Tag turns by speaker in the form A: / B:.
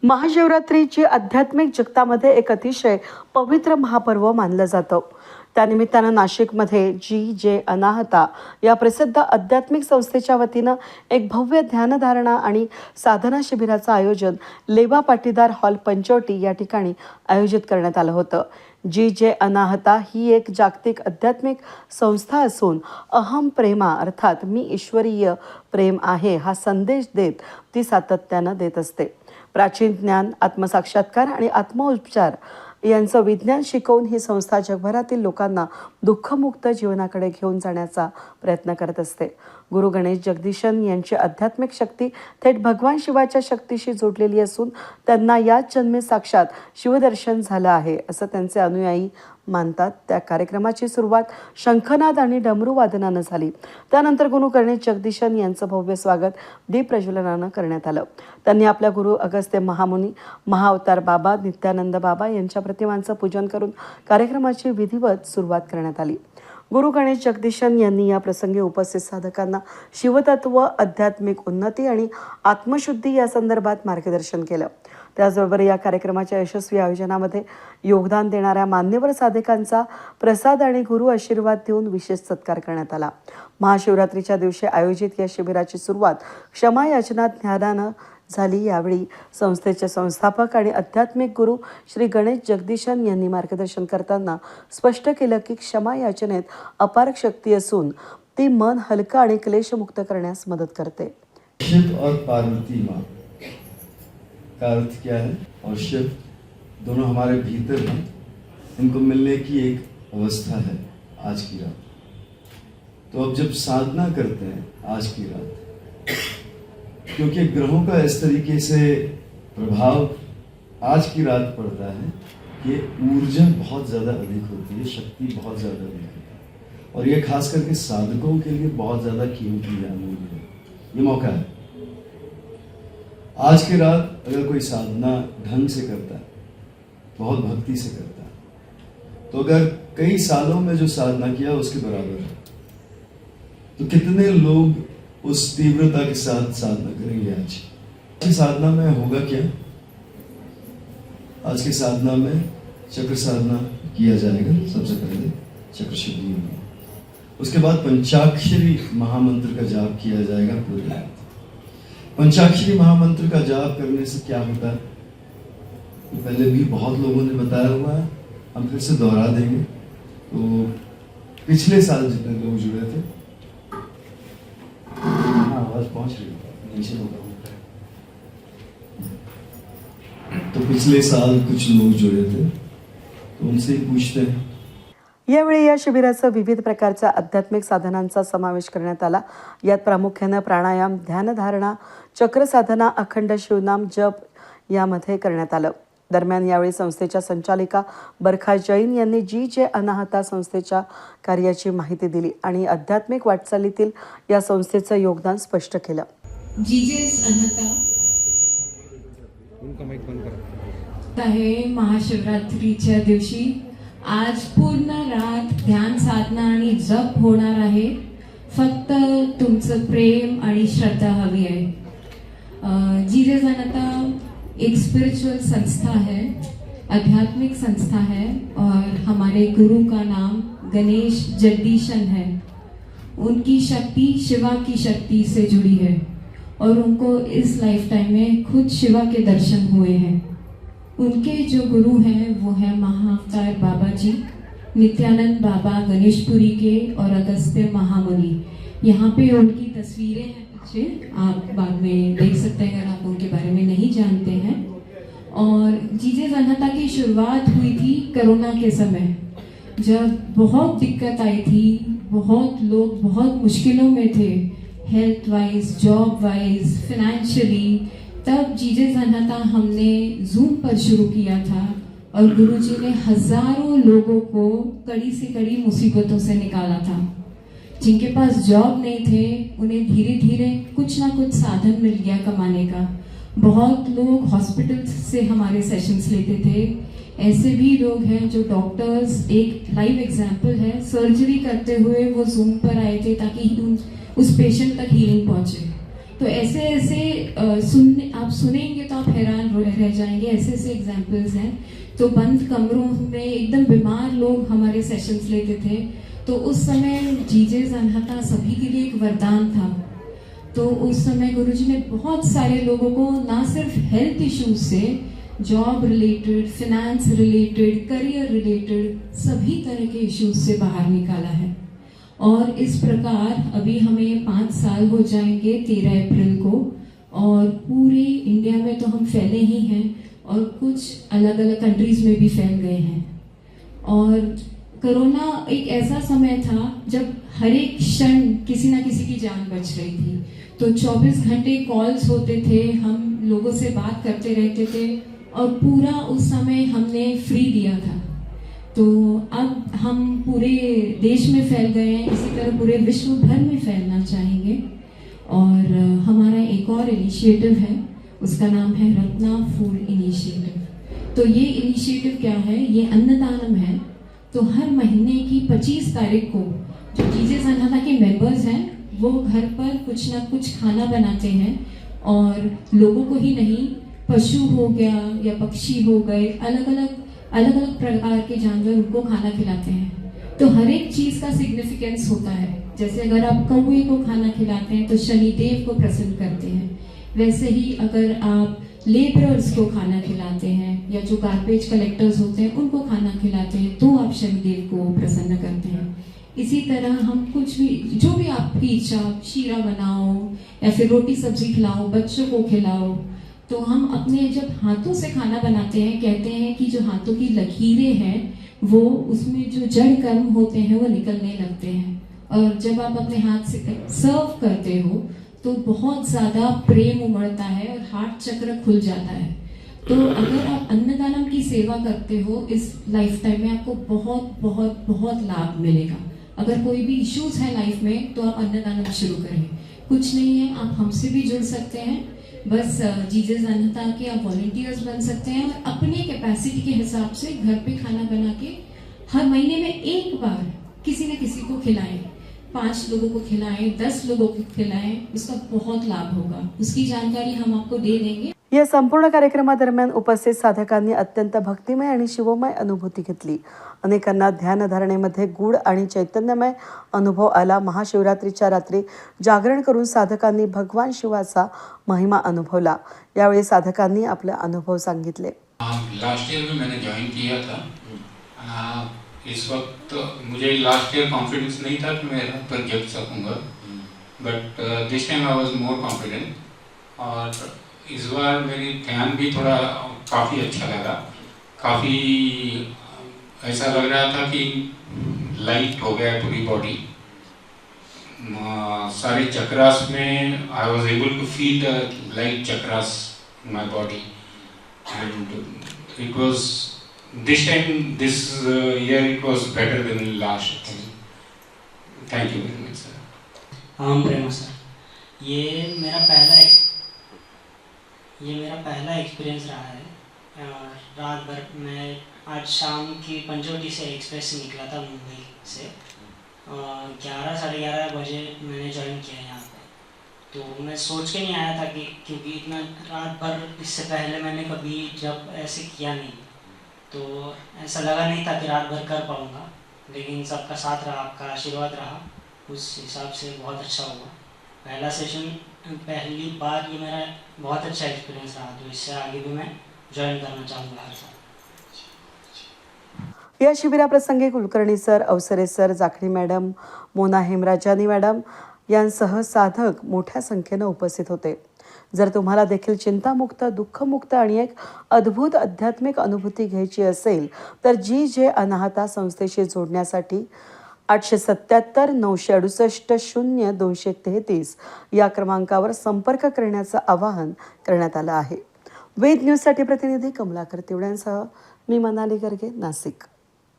A: महाशिवरात्रीची आध्यात्मिक जगतामध्ये एक अतिशय पवित्र महापर्व मानलं जातं. त्यानिमित्तानं नाशिकमध्ये जी अनाहता या प्रसिद्ध आध्यात्मिक संस्थेच्या वतीनं एक भव्य ध्यानधारणा आणि साधना शिबिराचं आयोजन लेवा पाटीदार हॉल पंचवटी या ठिकाणी आयोजित करण्यात आलं होतं. जी अनाहता ही एक जागतिक आध्यात्मिक संस्था असून अहम प्रेमा अर्थात मी ईश्वरीय प्रेम आहे हा संदेश देत ती सातत्यानं देत असते. प्राचीन ज्ञान, आत्मसाक्षात्कार आणि आत्मोपचार यांचं विज्ञान शिकवून ही संस्था जगभरातील लोकांना दुःखमुक्त जीवनाकडे घेऊन जाण्याचा प्रयत्न करत असते. गुरु गणेश जगदीशन यांची आध्यात्मिक शक्ती थेट भगवान शिवाच्या शक्तीशी जोडलेली असून त्यांना याच जन्मी साक्षात शिवदर्शन झालं आहे असं त्यांचे अनुयायी मानतात. त्या कार्यक्रमाची सुरुवात शंखनाद आणि डमरू वादनानं झाली. त्यानंतर गुरु गणेश जगदीशन यांचं भव्य स्वागत दीप प्रज्वलनानं करण्यात आलं. त्यांनी आपल्या गुरु अगस्त्य महामुनी, महाअवतार बाबा, नित्यानंद बाबा यांच्या प्रतिमांचं पूजन करून कार्यक्रमाची विधिवत सुरुवात करण्यात आली. गुरु गणेश जगदीशन यांनी या प्रसंगी उपस्थित साधकांना शिवतत्व, आध्यात्मिक उन्नती आणि आत्मशुद्धी या संदर्भात मार्गदर्शन केलं. त्याचबरोबर या कार्यक्रमाच्या यशस्वी आयोजनामध्ये योगदान देणाऱ्या मान्यवर साधकांचा प्रसाद आणि गुरु आशीर्वाद देऊन विशेष सत्कार करण्यात आला. महाशिवरात्रीच्या दिवशी आयोजित या शिबिराची सुरुवात क्षमा याचना ज्ञानानं झाली. यावेळी संस्थेचे संस्थापक आणि आध्यात्मिक गुरु श्री गणेश जगदीशन यांनी मार्गदर्शन करताना स्पष्ट केलं की क्षमा याचनेत अपार शक्ती असून ती मन हलका आणि क्लेशमुक्त करण्यास मदत करते.
B: शिव और पार्वती माँ का अर्थ क्या है? और शिव दोनों हमारे भीतर हैं. इनको मिलने की एक अवस्था है आज की रात. तो अब जब साधना करते हैं आज की रात, क्योंकि ग्रहों का इस तरीके से प्रभाव आज की रात पड़ता है कि ऊर्जा बहुत ज़्यादा अधिक होती है, शक्ति बहुत ज़्यादा अधिक होती है, और ये खास करके साधकों के लिए बहुत ज़्यादा कीमती अमूल्य है. ये मौका है. आज की रात अगर कोई साधना ढंग से करता है, बहुत भक्ति से करता है, तो अगर कई सालों में जो साधना किया उसके बराबर है, तो कितने लोग उस तीव्रता के साथ साधना करेंगे. आज की साधना में होगा क्या? आज की साधना में चक्र साधना किया जाएगा. सबसे पहले चक्र शुद्धि होगी, उसके बाद पंचाक्षरी महामंत्र का जाप किया जाएगा पूरी रात. पंचाक्षरी महामंत्र का जाप करने से क्या होता है तो पहले भी बहुत लोगों ने बताया हुआ है, हम फिर से दोहरा देंगे. तो पिछले साल जितने लोग जुड़े थे, आवाज पहुंच रही है नीचे होगा, तो पिछले साल कुछ लोग जुड़े थे तो उनसे ही पूछते हैं.
A: यावेळी या शिबिराचं विविध प्रकारच्या आध्यात्मिक साधनांचा समावेश करण्यात आला. यात प्रामुख्यानं प्राणायाम, ध्यानधारणा, चक्र साधना, अखंड शिवनाम जप यामध्ये करण्यात आलं. दरम्यान यावेळी संस्थेच्या संचालिका बरखा जैन यांनी जी अनाहता संस्थेच्या कार्याची माहिती दिली आणि आध्यात्मिक वाटचालीतील या संस्थेचं योगदान स्पष्ट केलं.
C: महाशिवरात्रीच्या दिवशी आज पूर्ण रात ध्यान, साधना आणि जप होणार आहे. फक्त तुमचं प्रेम आणि श्रद्धा हवी आहे. जीजे अनाहता एक स्पिरिचुअल संस्था है, आध्यात्मिक संस्था है, और हमारे गुरु का नाम गणेश जगदीशन है. उनकी शक्ति शिवा की शक्ति से जुड़ी है और उनको इस लाइफ टाइम में खुद शिवा के दर्शन हुए हैं. उनके जो गुरु हैं वो है महाअवतार बाबा जी, नित्यानंद बाबा गणेशपुरी के, और अगस्त्य महामुनि. यहाँ पे उनकी तस्वीरें हैं पीछे, आप बाद में देख सकते हैं अगर आप उनके बारे में नहीं जानते हैं. और जीजे अनाहता की शुरुआत हुई थी कोरोना के समय, जब बहुत दिक्कत आई थी, बहुत लोग बहुत मुश्किलों में थे, health wise, job wise, financially. तब जीजे अनाहता हमने जूम पर शुरू किया था और गुरुजी ने हजारों लोगों को कड़ी से कड़ी मुसीबतों से निकाला था. जिनके पास जॉब नहीं थे उन्हें धीरे धीरे कुछ ना कुछ साधन मिल गया कमाने का. बहुत लोग हॉस्पिटल्स से हमारे सेशंस लेते थे. ऐसे भी लोग हैं जो डॉक्टर्स, एक लाइव एग्जाम्पल है, सर्जरी करते हुए वो जूम पर आए थे ताकि उस पेशेंट तक हीलिंग पहुंचे. तो ऐसे ऐसे आप सुनेंगे तो आप हैरान रह जाएंगे, ऐसे ऐसे एग्जाम्पल्स हैं। तो बंद कमरों में एकदम बीमार लोग हमारे सेशंस लेते थे, तो उस समय जीजे अनहता सभी के लिए एक वरदान था। तो उस समय गुरुजी ने बहुत सारे लोगों को ना सिर्फ हेल्थ इश्यूज से, job related, finance related, career related सभी तरह के इश्यूज से बाहर निकाला है। और इस प्रकार अभी हमें 5 साल हो जाएंगे 13 अप्रैल को, और पूरे इंडिया में तो हम फैले ही हैं और कुछ अलग अलग कंट्रीज में भी फैल गए हैं। और कोरोना एक ऐसा समय था जब हर एक क्षण किसी ना किसी की जान बच रही थी। तो 24 घंटे कॉल्स होते थे, हम लोगों से बात करते रहते थे, और पूरा उस समय हमने फ्री दिया था। तो अब हम पूरे देश में फैल गए हैं, इसी तरह पूरे विश्व भर में फैलना चाहेंगे। और हमारा एक और इनिशिएटिव है, उसका नाम है रत्ना फूड इनिशिएटिव। तो ये इनिशिएटिव क्या है, ये अन्नदानम है। तो हर महीने की 25 तारीख को जो जीजे अनहता के मेंबर्स हैं वो घर पर कुछ ना कुछ खाना बनाते हैं, और लोगों को ही नहीं, पशु हो गया या पक्षी हो गए, अलग अलग प्रकार के जानवर, उनको खाना खिलाते हैं। तो हर एक चीज का सिग्निफिकेंस होता है। जैसे अगर आप कौवे को खाना खिलाते हैं तो शनिदेव को प्रसन्न करते हैं, वैसे ही अगर आप लेबरर्स को खाना खिलाते हैं या जो गार्बेज कलेक्टर्स होते हैं उनको खाना खिलाते हैं तो आप शनिदेव को प्रसन्न करते हैं। इसी तरह हम कुछ भी, जो भी आपकी इच्छा, शीरा बनाओ या फिर रोटी सब्जी खिलाओ, बच्चों को खिलाओ। तो हम अपने जब हाथों से खाना बनाते हैं, कहते हैं कि जो हाथों की लकीरें हैं वो, उसमें जो जड़ कर्म होते हैं वो निकलने लगते हैं। और जब आप अपने हाथ से सर्व करते हो तो बहुत ज़्यादा प्रेम उमड़ता है और हार्ट चक्र खुल जाता है। तो अगर आप अन्नदानम की सेवा करते हो इस लाइफ टाइम में, आपको बहुत बहुत बहुत लाभ मिलेगा। अगर कोई भी इश्यूज है लाइफ में तो आप अन्नदानम शुरू करें। कुछ नहीं है, आप हमसे भी जुड़ सकते हैं। बस जीजे अनहता के आप वॉलंटियर्स बन सकते हैं और अपने कैपेसिटी के हिसाब से घर पे खाना बना के हर महीने में एक बार किसी न किसी को खिलाएं। 5 लोगों को खिलाएं, 10 लोगों को खिलाएं, उसका बहुत लाभ होगा। उसकी जानकारी हम आपको दे देंगे।
A: या संपूर्ण कार्यक्रमादरम्यान उपस्थित साधकांनी अत्यंत भक्तिमय आणि शिवमय अनुभूती घेतली. अनेकांना ध्यानधारणेमध्ये गूढ आणि चैतन्यमय अनुभव आला. महाशिवरात्रीच्या रात्री जागरण करून साधकांनी भगवान शिवाचा महिमा अनुभवला. यावेळी साधकांनी आपले अनुभव सांगितले.
D: लास्ट ईयर में मैंने ज्वाइन किया था. इस वक्त मुझे लास्ट ईयर कॉन्फिडेंस नहीं था कि मैं रथ पर जग सकूंगा, but this time I was more confident. और इस बार मेरी ध्यान भी थोड़ा काफ़ी अच्छा लगा. काफ़ी ऐसा लग रहा था कि लाइट हो गया पूरी बॉडी. सारे चक्रास में I was able to feel the light chakras in my body. And it was this time, this year it was better than last. Thank you very much sir.
E: हाँ प्रेमा सर, ये मेरा पहला एक्सपीरियंस रहा है. रात भर मैं आज शाम की पंचवटी से एक्सप्रेस से निकला था मुंबई से. 11 साढ़े 11 बजे मैंने ज्वाइन किया यहाँ पे. तो मैं सोच के नहीं आया था कि, क्योंकि इतना रात भर इससे पहले मैंने कभी जब ऐसे किया नहीं, तो ऐसा लगा नहीं था कि रात भर कर पाऊँगा. लेकिन सबका साथ रहा, आपका आशीर्वाद रहा, उस हिसाब से बहुत अच्छा हुआ. पहला सेशन, पहली बार ये मेरा बहुत अच्छा एक्सपीरियंस रहा. तो इससे आगे भी मैं जॉइन करना चाहूँगा हर साल.
A: या शिबिराप्रसंगी कुलकर्णी सर, अवसरे sir, Jakhani madam, Mona Hemrajani madam यांसह साधक मोठ्या संख्येनं उपस्थित होते. जर तुम्हाला देखील चिंतामुक्त, दुःखमुक्त आणि एक अद्भुत आध्यात्मिक अनुभूती घ्यायची असेल तर जी अनाहता संस्थेशी जोडण्यासाठी 877 968 0233 या क्रमांकावर संपर्क करण्याचं आवाहन करण्यात आलं आहे. वेद न्यूजसाठी प्रतिनिधी कमलाकर तिवड्यांसह मी मनाली गर्गे, नाशिक.